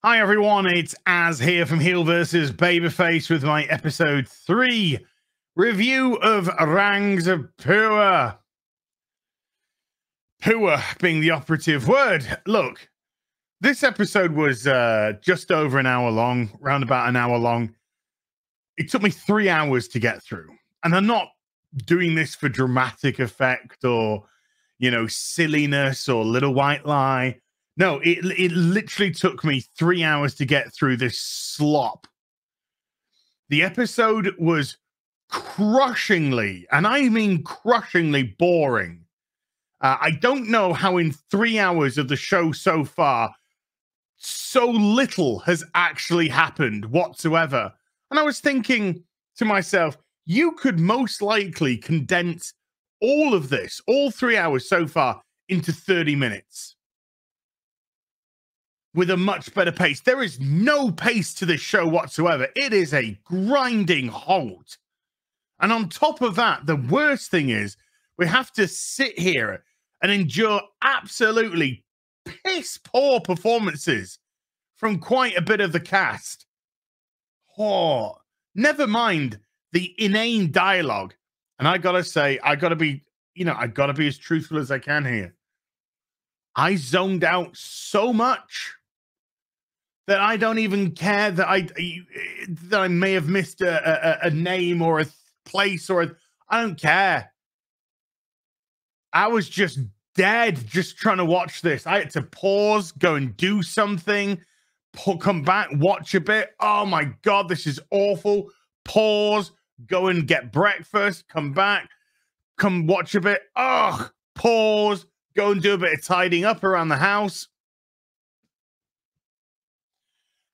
Hi everyone, it's Az here from HeelvsBabyface with my episode 3 review of Rangs of Power. Power being the operative word. Look, this episode was just over an hour long, around about an hour long. It took me 3 hours to get through. And I'm not doing this for dramatic effect or, you know, silliness or little white lie. No, it literally took me 3 hours to get through this slop. The episode was crushingly, and I mean crushingly boring. I don't know how in 3 hours of the show so far, so little has actually happened whatsoever. And I was thinking to myself, you could most likely condense all of this, all 3 hours so far, into 30 minutes. With a much better pace. There is no pace to this show whatsoever. It is a grinding halt. And on top of that, the worst thing is we have to sit here and endure absolutely piss poor performances from quite a bit of the cast. Oh, never mind the inane dialogue. And I gotta say, I gotta be as truthful as I can here. I zoned out so much that I don't even care that I may have missed a name or a place I don't care. I was just dead just trying to watch this. I had to pause, go and do something, come back, watch a bit. Oh my God, this is awful. Pause, go and get breakfast, come back, come watch a bit. Ugh, pause, go and do a bit of tidying up around the house.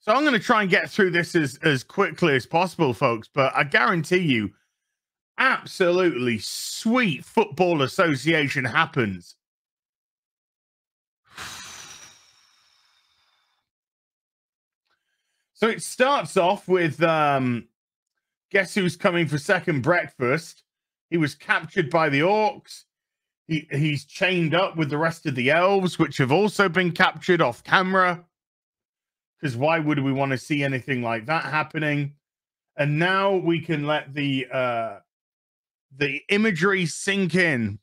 So I'm going to try and get through this as quickly as possible, folks. But I guarantee you, absolutely sweet football association happens. So it starts off with, guess who's coming for second breakfast? He was captured by the orcs. He's chained up with the rest of the elves, which have also been captured off camera. Because why would we want to see anything like that happening? And now we can let the imagery sink in.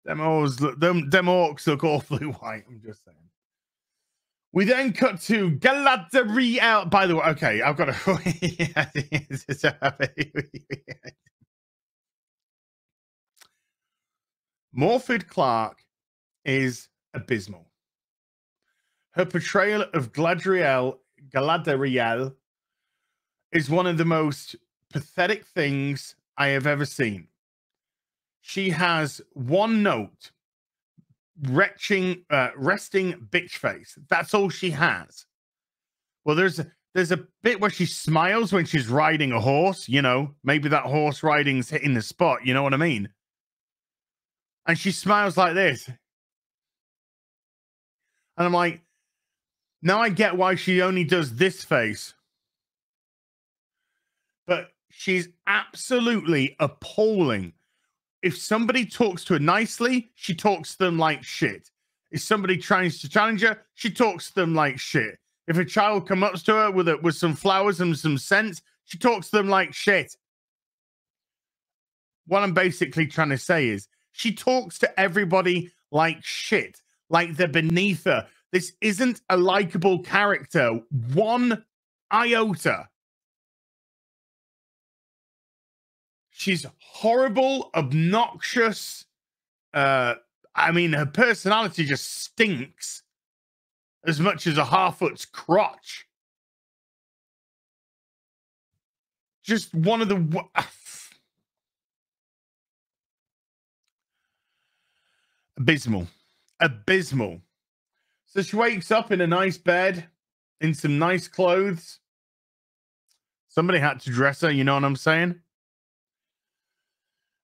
Them orcs look awfully white. I'm just saying. We then cut to Galadriel. By the way, okay, I've got to. Morfydd Clark is abysmal. Her portrayal of Galadriel is one of the most pathetic things I have ever seen. She has one note, resting bitch face. That's all she has. Well, there's a bit where she smiles when she's riding a horse. You know, maybe that horse riding's hitting the spot. You know what I mean? And she smiles like this. And I'm like, now I get why she only does this face. But she's absolutely appalling. If somebody talks to her nicely, she talks to them like shit. If somebody tries to challenge her, she talks to them like shit. If a child comes up to her with some flowers and some scents, she talks to them like shit. What I'm basically trying to say is she talks to everybody like shit, like they're beneath her. This isn't a likable character, one iota. She's horrible, obnoxious. I mean, her personality just stinks as much as a Harfoot's crotch. Just one of the... Abysmal. Abysmal. So she wakes up in a nice bed, in some nice clothes. Somebody had to dress her, you know what I'm saying?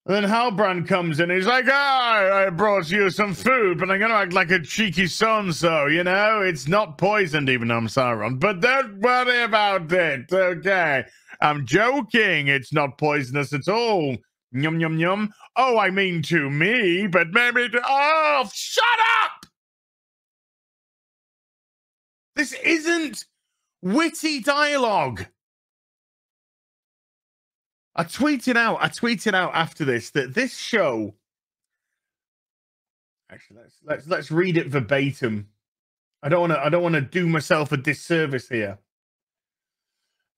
And then Halbrand comes in. He's like, I brought you some food, but I'm going to act like a cheeky so-and-so, you know? It's not poisoned, even though I'm Sauron. But don't worry about it, okay? I'm joking. It's not poisonous at all. Yum, yum, yum. Oh, I mean to me, but maybe to... Oh, shut up! This isn't witty dialogue. I tweeted out after this that this show, actually let's read it verbatim. I don't want to do myself a disservice here.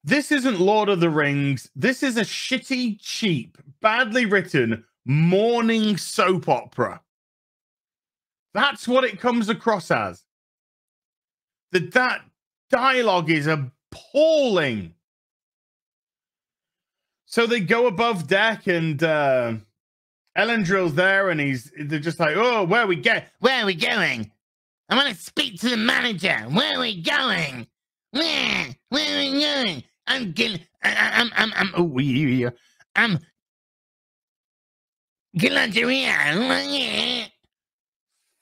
This isn't Lord of the Rings. This is a shitty, cheap, badly written morning soap opera. That's what it comes across as. That dialogue is appalling. So they go above deck, and Elendril's there, and they're just like, "Oh, where are we going? Where are we going? I want to speak to the manager. Where are we going? Where are we going? I'm Galadriel."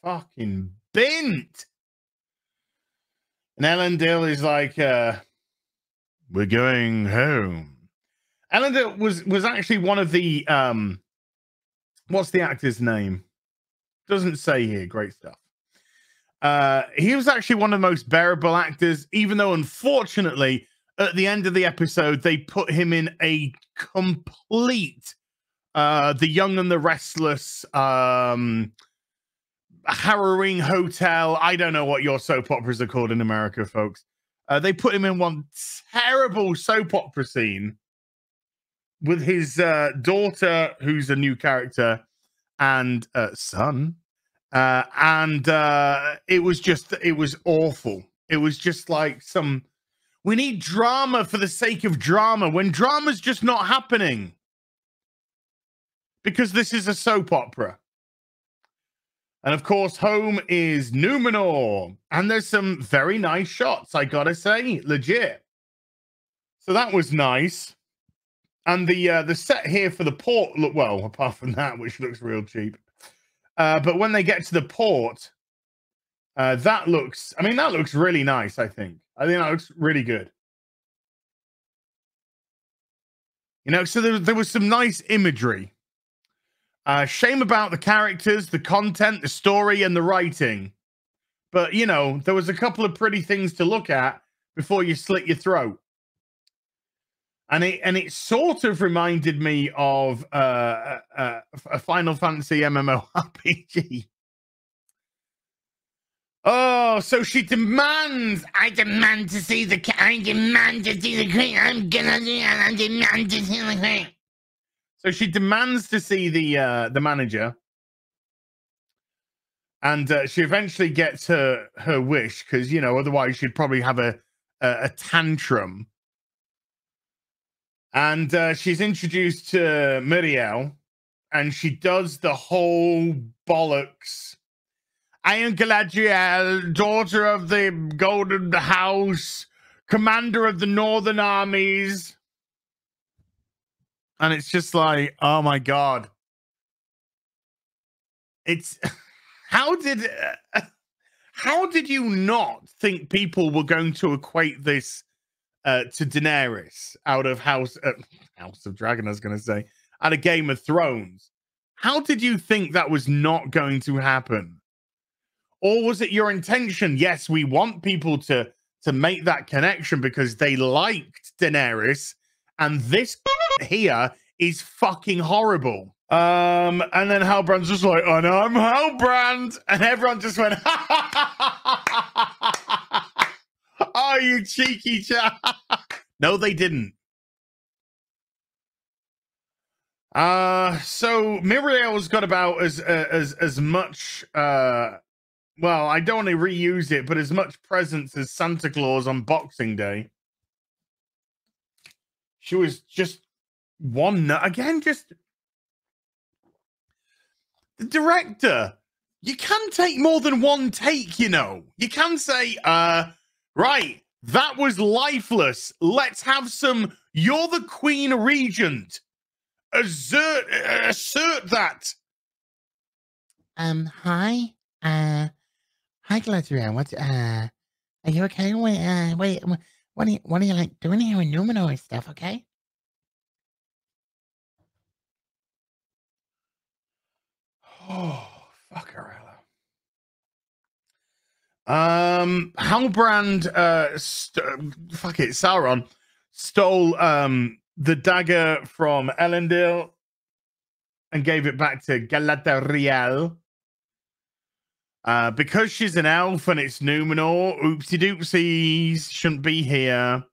Fucking bint. And Elendil is like, "We're going home." Elendil was actually one of the what's the actor's name? Doesn't say here. Great stuff. He was actually one of the most bearable actors, even though unfortunately at the end of the episode they put him in a complete The Young and the Restless, harrowing hotel. I don't know what your soap operas are called in America, folks. They put him in one terrible soap opera scene with his daughter, who's a new character, and son. It was awful. It was just like we need drama for the sake of drama when drama's just not happening. Because this is a soap opera. And of course, home is Numenor. And there's some very nice shots, I gotta say, legit. So that was nice. And the set here for the port, look, well, apart from that, which looks real cheap. But when they get to the port, that looks really nice, I think. I think that looks really good. You know, so there was some nice imagery. Shame about the characters, the content, the story, and the writing. But, you know, there was a couple of pretty things to look at before you slit your throat. And it sort of reminded me of a Final Fantasy MMORPG. Oh, so she demands. I demand to see the queen. I demand to see the queen. I'm gonna do it. I demand to see the queen. So she demands to see the manager, and she eventually gets her wish because, you know, otherwise she'd probably have a tantrum. And she's introduced to Miriel, and she does the whole bollocks. I am Galadriel, daughter of the Golden House, commander of the Northern Armies. And it's just like, oh my God. It's how did you not think people were going to equate this to Daenerys out of House of Dragon, I was going to say, out of Game of Thrones? How did you think that was not going to happen? Or was it your intention? Yes, we want people to make that connection because they liked Daenerys, and this here is fucking horrible. And then Halbrand's just like, "Oh no, I'm Halbrand," and everyone just went, "Oh, you cheeky chap." No, they didn't. So Miriel's got about as much well, I don't want to reuse it, but as much presence as Santa Claus on Boxing Day. She was just one again, just the director. You can take more than one take, you know. You can say, right, that was lifeless. Let's have some, you're the Queen Regent. Assert that. Hi. Hi, Galadriel. What? Are you okay? Wait. What are you like doing here in Numenor and stuff? Okay. Oh, fuckerella. Halbrand, fuck it, Sauron stole the dagger from Elendil and gave it back to Galadriel. Because she's an elf and it's Numenor, oopsie doopsies, shouldn't be here.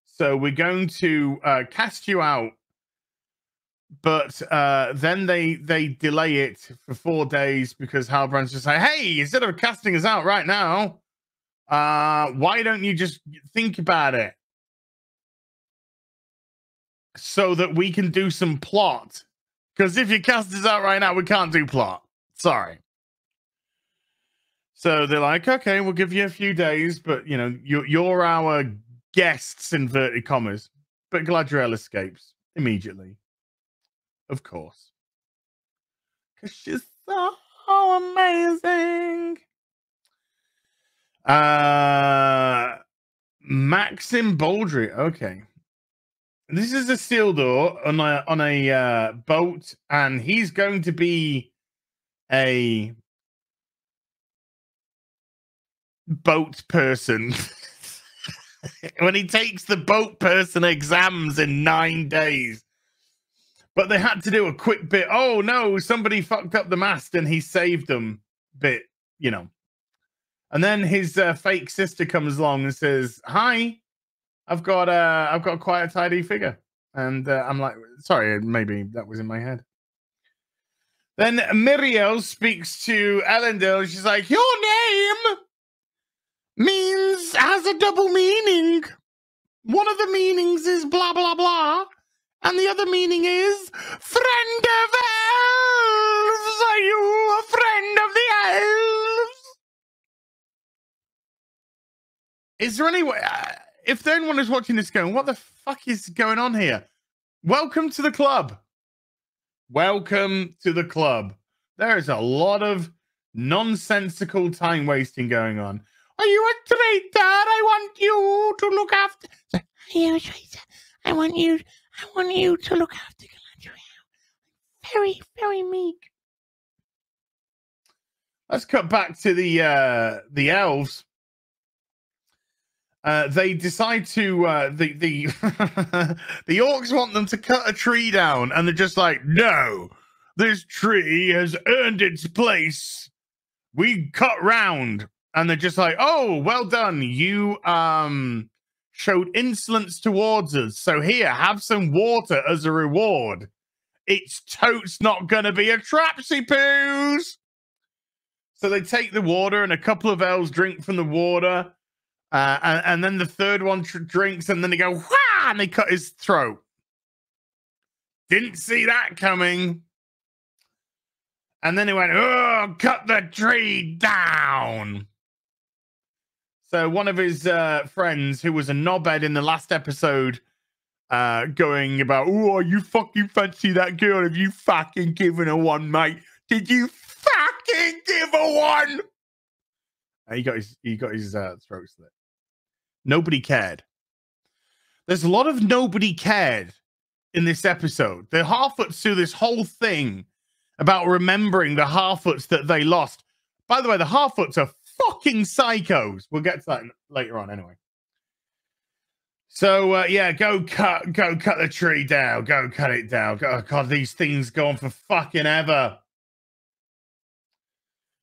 So we're going to cast you out. But then they delay it for 4 days because Halbrand's just like, hey, instead of casting us out right now, why don't you just think about it so that we can do some plot? Because if you cast us out right now, we can't do plot. Sorry. So they're like, okay, we'll give you a few days, but you know, you're our guests, inverted commas. But Galadriel escapes immediately. Of course. Because she's so amazing. Maxim Baldry. Okay. This is a Isildur on a boat, and he's going to be a boat person. When he takes the boat person exams in 9 days. But they had to do a quick bit. Oh, no, somebody fucked up the mast and he saved them bit, you know. And then his fake sister comes along and says, hi, I've got quite a tidy figure. And I'm like, sorry, maybe that was in my head. Then Miriel speaks to Elendil. She's like, your name has a double meaning. One of the meanings is blah, blah, blah. And the other meaning is friend of elves. Are you a friend of the elves? Is there any way, if anyone is watching this going, what the fuck is going on here? Welcome to the club. Welcome to the club. There is a lot of nonsensical time wasting going on. Are you a traitor? I want you to look after. Are you a traitor? I want you to look after Galadriel. Very, very meek. Let's cut back to the elves. They decide to the the orcs want them to cut a tree down, and they're just like, no, this tree has earned its place. We cut round, and they're just like, oh, well done. You showed insolence towards us. So here, have some water as a reward. It's totes not gonna be a trapsy poos. So they take the water, and a couple of elves drink from the water. And then the third one drinks, and then they go, wah! And they cut his throat. Didn't see that coming. And then he went, oh, cut the tree down. So one of his friends, who was a knobhead in the last episode, going about, oh, you fucking fancy that girl? Have you fucking given her one, mate? Did you fucking give her one? He got his throat slit. Nobody cared. There's a lot of nobody cared in this episode. The Harfoots do this whole thing about remembering the Harfoots that they lost. By the way, the Harfoots are fucking psychos. We'll get to that later on anyway. So, yeah, go cut the tree down. Go cut it down. God, these things go on for fucking ever.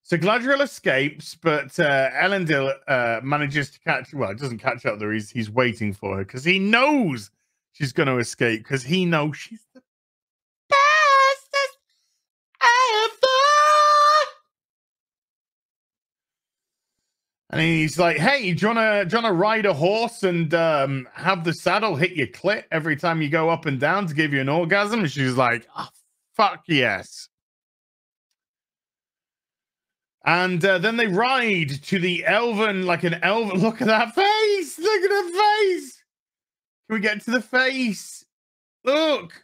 So Galadriel escapes, but Elendil manages to catch. Well, it doesn't catch up there. He's waiting for her because he knows she's going to escape because he knows she's the bestest ever. And he's like, "Hey, do you wanna ride a horse and have the saddle hit your clit every time you go up and down to give you an orgasm?" And she's like, oh, "Fuck yes." And then they ride to the Elven, like an Elven. Look at that face. Look at the face. Can we get to the face? Look.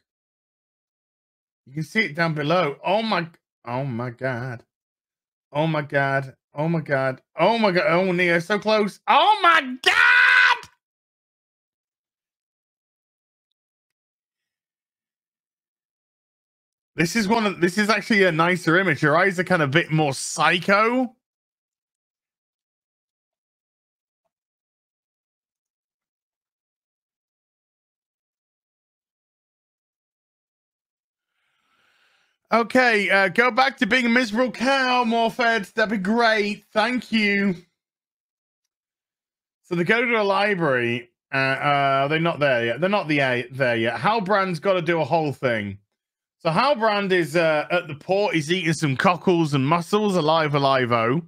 You can see it down below. Oh my God. Oh my God. Oh my God. Oh my God. Oh, Neo, so close. Oh my God. This is actually a nicer image. Her eyes are kind of a bit more psycho. Okay, go back to being a miserable cow, Morfydd. That'd be great. Thank you. So they go to a library. They're not there yet. They're not there yet. Halbrand's got to do a whole thing. So Halbrand is at the port. He's eating some cockles and mussels, alive-o.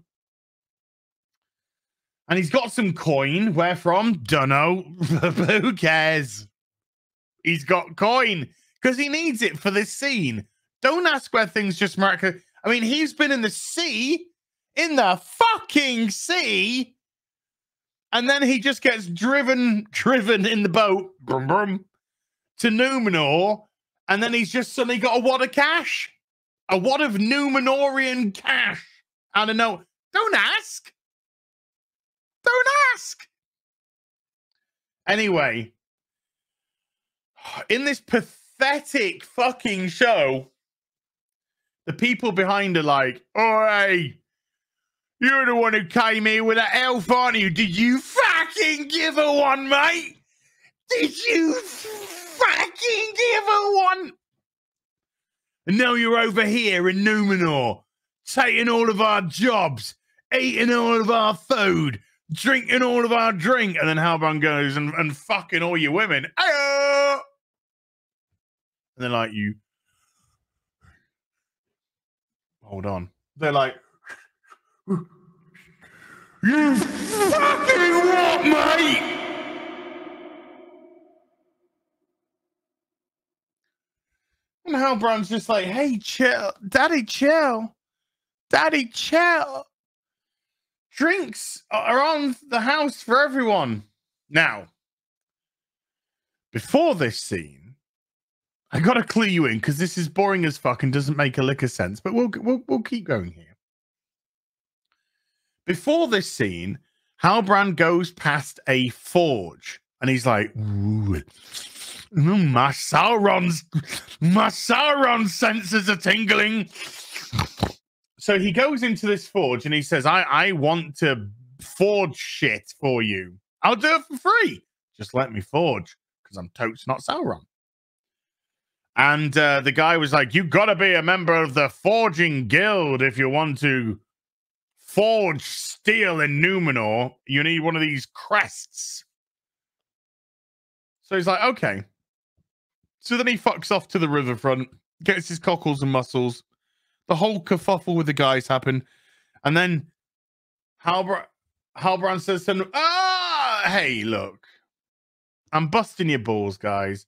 And he's got some coin. Where from? Dunno. Who cares? He's got coin because he needs it for this scene. Don't ask where things just miraculous. I mean, he's been in the sea, in the fucking sea, and then he just gets driven in the boat brum, brum, to Numenor, and then he's just suddenly got a wad of cash, a wad of Numenorian cash. I don't know. Don't ask. Don't ask. Anyway, in this pathetic fucking show, the people behind are like, oh, hey, you're the one who came here with that elf, aren't you? Did you fucking give her one, mate? Did you fucking give her one? And now you're over here in Numenor, taking all of our jobs, eating all of our food, drinking all of our drink. And then Halbrand goes and fucking all your women. Ayo! And they're like, you... Hold on. They're like, you fucking what, mate? And Halbrand's just like, hey, chill. Daddy, chill. Daddy, chill. Drinks are on the house for everyone. Now, before this scene, I gotta clue you in because this is boring as fuck and doesn't make a lick of sense. But we'll keep going here. Before this scene, Halbrand goes past a forge and he's like, ooh, my Sauron senses are tingling. So he goes into this forge and he says, I want to forge shit for you. I'll do it for free. Just let me forge because I'm totes not Sauron. And the guy was like, you got to be a member of the Forging Guild if you want to forge steel in Numenor. You need one of these crests. So he's like, okay. So then he fucks off to the riverfront, gets his cockles and mussels. The whole kerfuffle with the guys happen. And then Halbrand says to him, hey, look. I'm busting your balls, guys.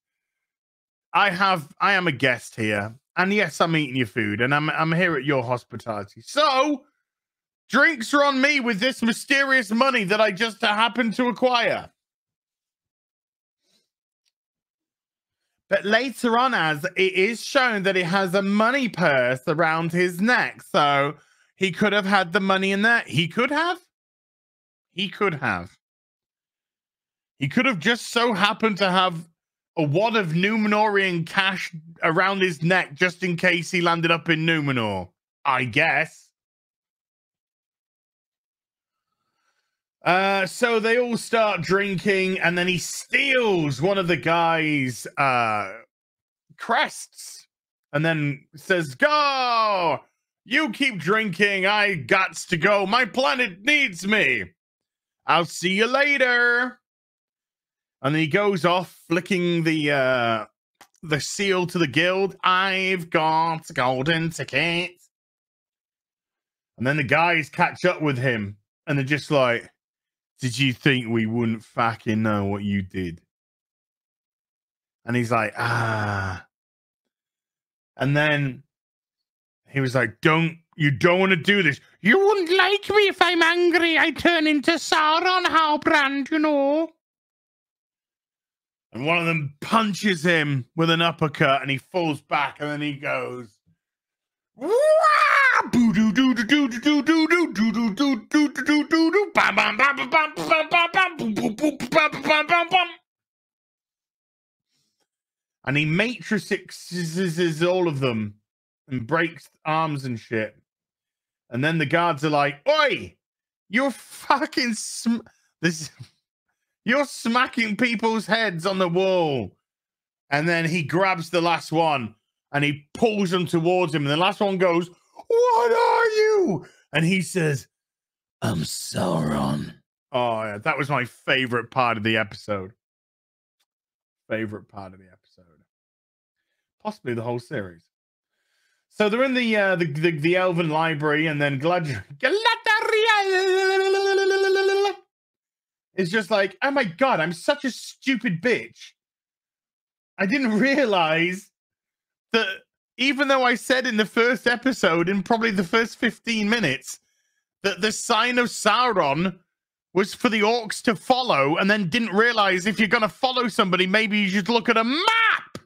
I am a guest here, and yes, I'm eating your food, and I'm here at your hospitality. So, drinks are on me with this mysterious money that I just happened to acquire. But later on, as it is shown that it has a money purse around his neck, so he could have had the money in there. He could have. He could have. He could have just so happened to have a wad of Numenorian cash around his neck just in case he landed up in Numenor, I guess. So they all start drinking, and then he steals one of the guy's crests and then says, go! You keep drinking. I gots to go. My planet needs me. I'll see you later. And then he goes off, flicking the seal to the guild. I've got a golden ticket. And then the guys catch up with him, and they're just like, did you think we wouldn't fucking know what you did? And he's like, ah. And then he was like, you don't want to do this. You wouldn't like me if I'm angry. I turn into Sauron, Halbrand, you know. And one of them punches him with an uppercut, and he falls back, and then he goes, and he matrixes all of them and breaks arms and shit. And then the guards are like, oi, you're fucking you're smacking people's heads on the wall. And then he grabs the last one. and he pulls them towards him. And the last one goes, "What are you?" And he says, "I'm Sauron." Oh, yeah, that was my favorite part of the episode. Favorite part of the episode. Possibly the whole series. So they're in the Elven library, and then Galadriel is just like, "Oh my God, I'm such a stupid bitch. I didn't realize that even though I said in the first episode, in probably the first 15 minutes, that the sign of Sauron was for the orcs to follow, and then didn't realize if you're going to follow somebody, maybe you should look at a map."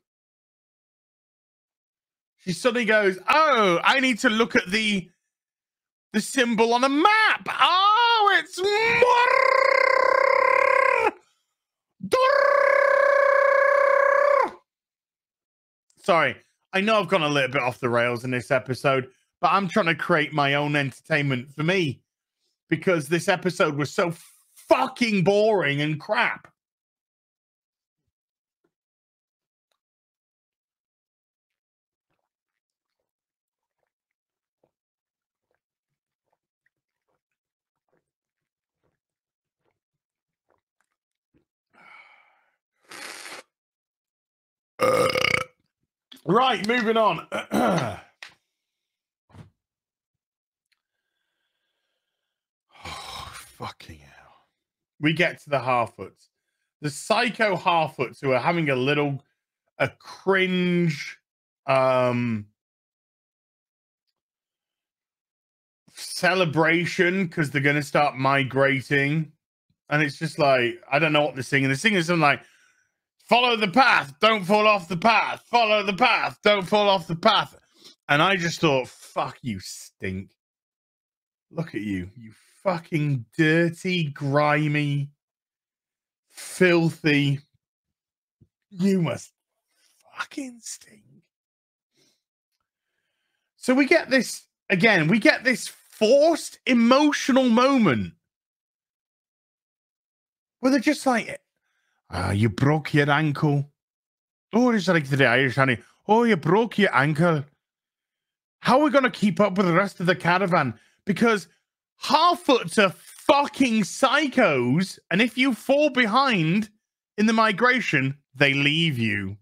She suddenly goes, "Oh, I need to look at the symbol on a map. Oh, it's Sorry, I know I've gone a little bit off the rails in this episode, but I'm trying to create my own entertainment for me because this episode was so fucking boring and crap. Right, moving on. Oh, fucking hell. We get to the Harfoots. The psycho Harfoots who are having a cringe celebration because they're going to start migrating. And it's just like, I don't know what they're singing. They're singing something like, "Follow the path, don't fall off the path. Follow the path, don't fall off the path." And I just thought, fuck you, stink. Look at you, you fucking dirty, grimy, filthy. You must fucking stink. So we get this, again, we get this forced emotional moment where they're just like, "You broke your ankle." Oh, it's like the Irish, honey. "Oh, you broke your ankle. How are we going to keep up with the rest of the caravan?" Because Harfoots are fucking psychos, and if you fall behind in the migration, they leave you.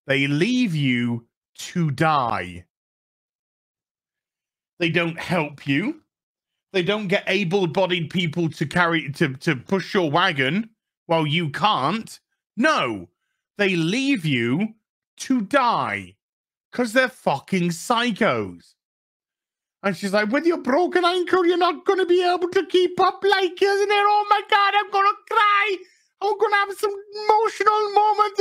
They leave you to die. They don't help you. They don't get able-bodied people to push your wagon while you can't. No, they leave you to die because they're fucking psychos. And she's like, "With your broken ankle, you're not going to be able to keep up, like, isn't it? Oh my God, I'm going to cry. I'm going to have some emotional moment,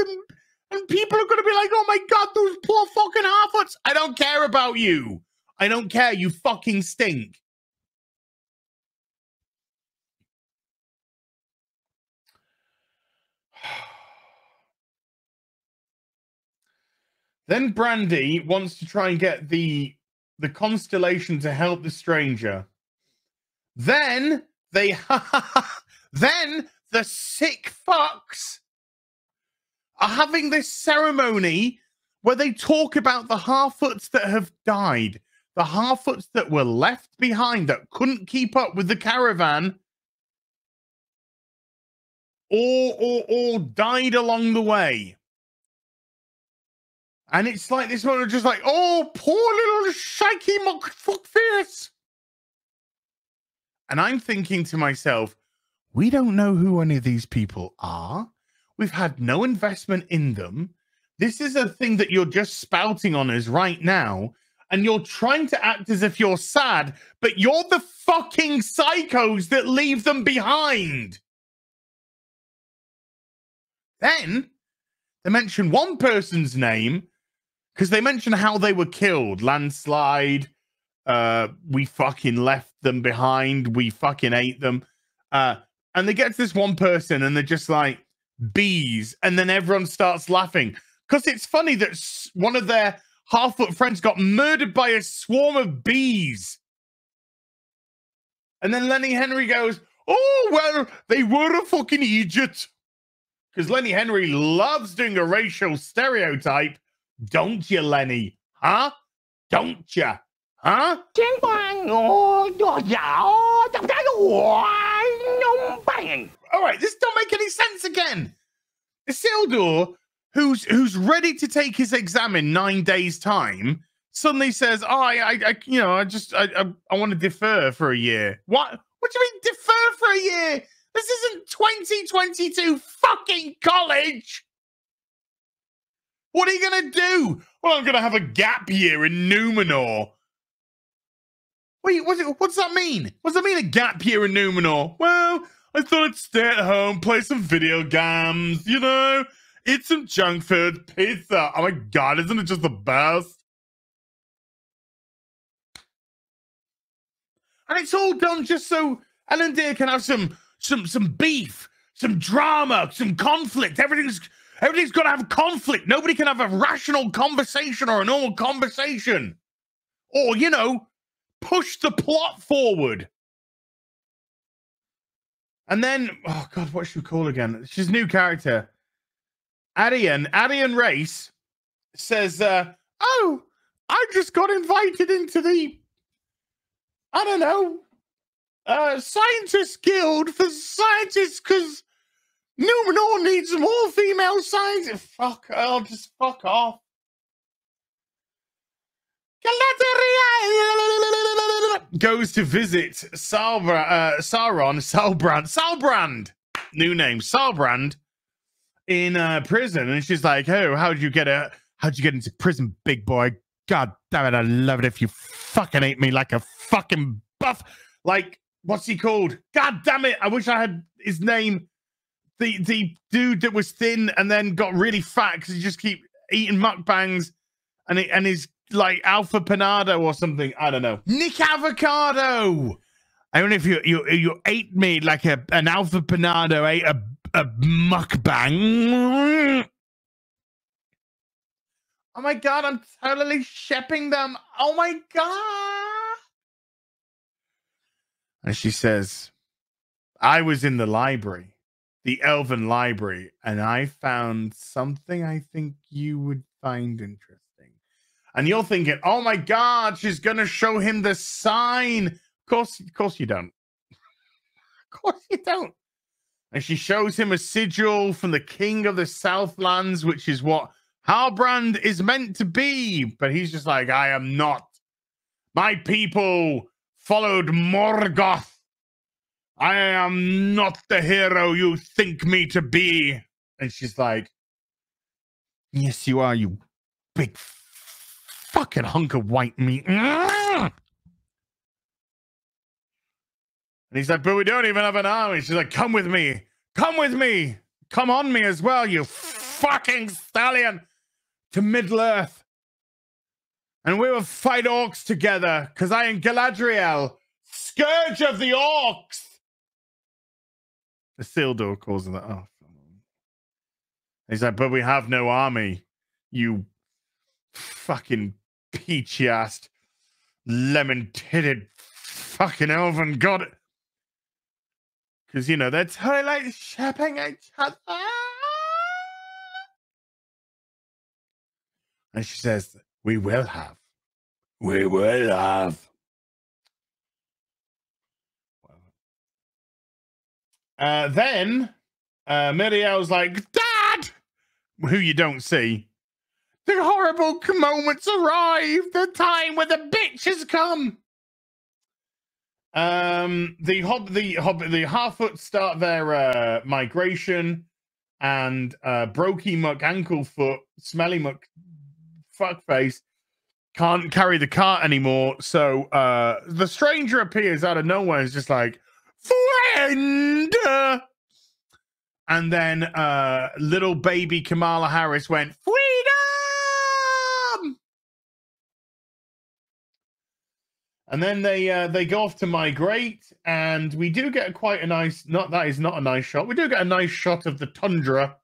and people are going to be like, oh my God, those poor fucking Harfoots." I don't care about you. I don't care. You fucking stink. Then Brandy wants to try and get the constellation to help the stranger. Then they then the sick fucks are having this ceremony where they talk about the Harfoots that have died, the Harfoots that were left behind, that couldn't keep up with the caravan, or died along the way. And it's like this one, just like, "Oh, poor little shaky fuckface." And I'm thinking to myself, we don't know who any of these people are. We've had no investment in them. This is a thing that you're just spouting on us right now. And you're trying to act as if you're sad, but you're the fucking psychos that leave them behind. Then they mention one person's name, because they mention how they were killed. Landslide. We fucking left them behind. We fucking ate them. And they get to this one person and they're just like, "Bees." And then everyone starts laughing. Because it's funny that one of their Harfoot friends got murdered by a swarm of bees. And then Lenny Henry goes, "Oh, well, they were a fucking idiot." Because Lenny Henry loves doing a racial stereotype. Don't you, Lenny? Huh? Don't you? Huh? All right, this don't make any sense again. Isildur, who's ready to take his exam in 9 days' time, suddenly says, "Oh, I want to defer for a year." What do you mean defer for a year? This isn't 2022 fucking college. What are you gonna do? Well, I'm gonna have a gap year in Numenor. Wait, what's that mean? What does that mean, a gap year in Numenor? Well, I thought I'd stay at home, play some video games, you know, eat some junk food, pizza. Oh my God, isn't it just the best? And it's all done just so Elendil can have some beef, some drama, some conflict. Everything's got to have conflict. Nobody can have a rational conversation or a normal conversation. Or, you know, push the plot forward. And then, oh God, what should we call again? She's a new character. Arian Race says, oh, I just got invited into the, I don't know, Scientist Guild for scientists because Numenor needs more female scientists. Fuck, I'll just fuck off. Galadriel goes to visit Salbrand, new name, Salbrand, in prison, and she's like, "Oh, how'd you get into prison, big boy? God damn it, I love it if you fucking ate me like a fucking buff. Like, what's he called? God damn it, I wish I had his name. The dude that was thin and then got really fat because he just keep eating mukbangs, and he's like Alpha Panado or something. I don't know. Nick Avocado. I don't know if you ate me like an Alpha Panado ate a mukbang. Oh my God, I'm totally shipping them. Oh my God. And she says, I was in the library, the Elven library, and I found something I think you would find interesting. And you're thinking, oh my God, she's going to show him the sign. Of course you don't. Of course you don't. And she shows him a sigil from the King of the Southlands, which is what Halbrand is meant to be. But he's just like, I am not. My people followed Morgoth. I am not the hero you think me to be. And she's like, yes, you are, you big fucking hunk of white meat. And he's like, but we don't even have an army. She's like, come with me. Come with me. Come on me as well, you fucking stallion. To Middle-earth. And we will fight orcs together. Because I am Galadriel, Scourge of the Orcs. Isildur calls him that. Oh. He's like, but we have no army. You fucking peachy-assed, lemon-titted fucking elven god. Because, you know, they're totally like shipping each other. And she says, we will have. We will have. Then Miriel's like, Dad! Who you don't see. The horrible moment's arrived. The time where the bitch has come. The Harfoots start their migration, and Brokey Muck Anklefoot, Smelly Muck Fuckface can't carry the cart anymore. So the stranger appears out of nowhere. It's just like, friend. And then little baby Kamala Harris went, freedom. And then they go off to migrate, and we do get quite a nice, that is not a nice shot. We do get a nice shot of the tundra.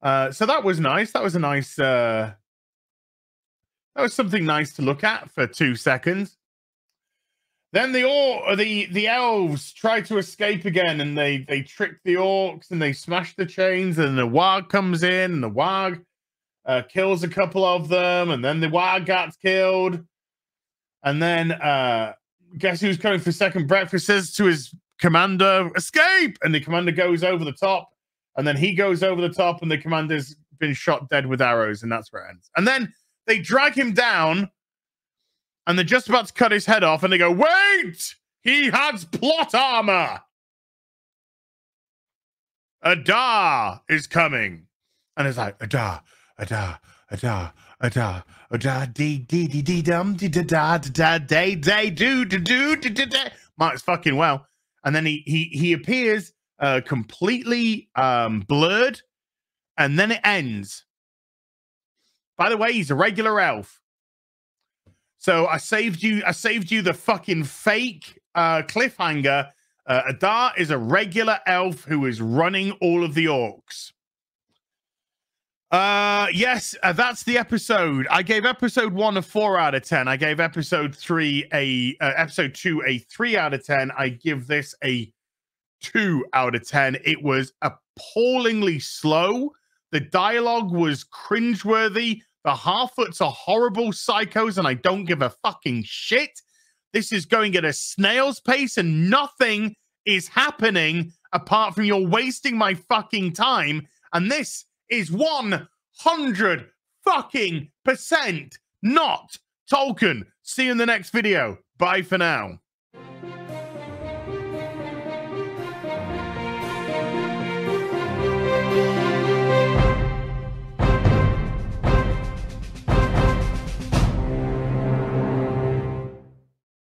So that was nice. That was a nice, that was something nice to look at for 2 seconds. Then the elves try to escape again, and they trick the orcs, and they smash the chains, and the warg comes in, and the warg kills a couple of them, and then the wild gets killed. And then guess who's coming for second breakfast? Says to his commander, escape! And the commander goes over the top, and then he goes over the top, and the commander's been shot dead with arrows, and that's where it ends. And then they drag him down, and they're just about to cut his head off, and they go, wait! He has plot armor! Adar is coming. And it's like, Adar, Adar, Adar, Adar, Adar, dee dee dee dee dum dee da da da day day do do do do do. Might as fucking well. And then he appears completely blurred, and then it ends. By the way, he's a regular elf. So I saved you the fucking fake cliffhanger. Adar is a regular elf who is running all of the orcs. Yes, that's the episode. I gave episode 1 a 4 out of 10. I gave episode 2 a 3 out of 10. I give this a 2 out of 10. It was appallingly slow. The dialogue was cringeworthy. The Harfoots are horrible psychos, and I don't give a fucking shit. This is going at a snail's pace, and nothing is happening apart from you're wasting my fucking time. And this is 100 fucking % not Tolkien. See you in the next video. Bye for now.